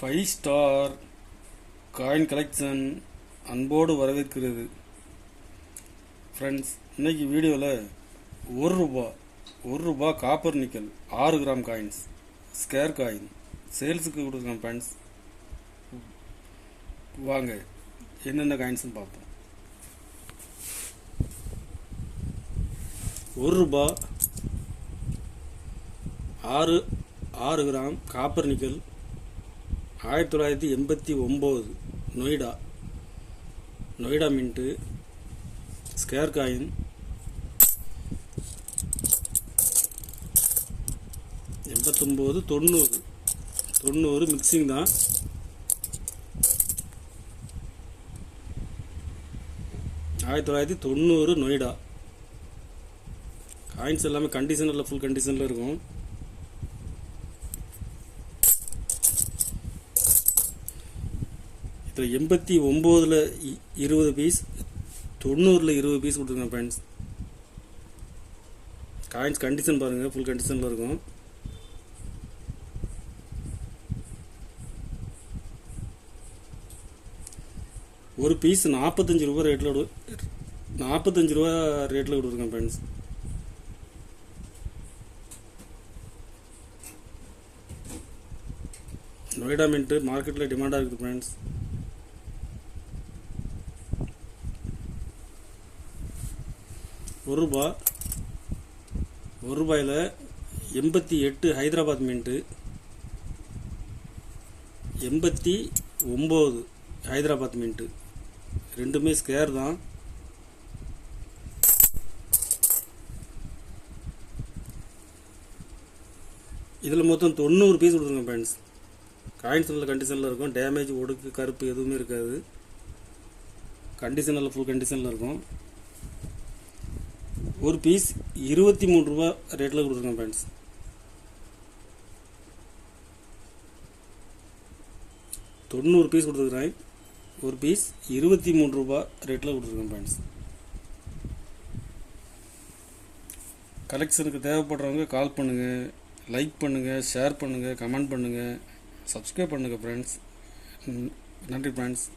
Five star coin collection அன்போடு வரவேற்கிறது. Friends, இன்னைக்கு வீடியோவில் ஒரு ரூபா copper nickel 6 gram coins square coin சேல்ஸுக்கு கொடுக்குறோம். ஃப்ரெண்ட்ஸ், வாங்க என்னென்ன காயின்ஸ்னு பார்ப்போம். 1 ரூபா 6 gram copper nickel 1989 Noida mint square coin. 89 90 mixing தான். நொய்டா காயின்ஸ் எல்லாமே கண்டிஷனில் ஃபுல் கண்டிஷனில் இருக்கும். இதில் 89ல் 20 பீஸ், 90ல் 20 பீஸ் கொடுத்துருங்க. ஃப்ரெண்ட்ஸ், காயின்ஸ் கண்டிஷன் பாருங்கள், ஃபுல் கண்டிஷனில் இருக்கும். ஒரு பீஸ் 45 ரூபா ரேட்டில் கொடுத்துருக்கேன். ஃப்ரெண்ட்ஸ், நொய்டா மின்ட்டு மார்க்கெட்டில் டிமாண்டாக இருக்குது. ஃப்ரெண்ட்ஸ், ஒரு ரூபாயில் 88 ஹைதராபாத் மின்ட்டு, 89 ஹைதராபாத் மின்ட்டு, ரெண்டுமே ஸ்கேர் தான். இதில் மொத்தம் 90 பீஸ் கொடுத்துருங்க. ஃப்ரெண்ட்ஸ், காயின்ஸ் நல்ல கண்டிஷனில் இருக்கும். டேமேஜ், ஒடுக்கு, கருப்பு எதுவுமே இருக்காது. கண்டிஷனில் ஃபுல் கண்டிஷனில் இருக்கும். ஒரு பீஸ் 23 ரூபா ரேட்டில் கொடுத்துருக்கேன். ஃப்ரெண்ட்ஸ், தொண்ணூறு பீஸ் கொடுத்துருக்குறேன். ஒரு பீஸ் 23 ரூபா ரேட்டில் கொடுத்துருக்கேன். ஃப்ரெண்ட்ஸ், கலெக்ஷனுக்கு தேவைப்படுறவங்க கால் பண்ணுங்கள், லைக் பண்ணுங்கள், ஷேர் பண்ணுங்கள், கமெண்ட் பண்ணுங்கள், சப்ஸ்கிரைப் பண்ணுங்கள். ஃப்ரெண்ட்ஸ், நன்றி. ஃப்ரெண்ட்ஸ்.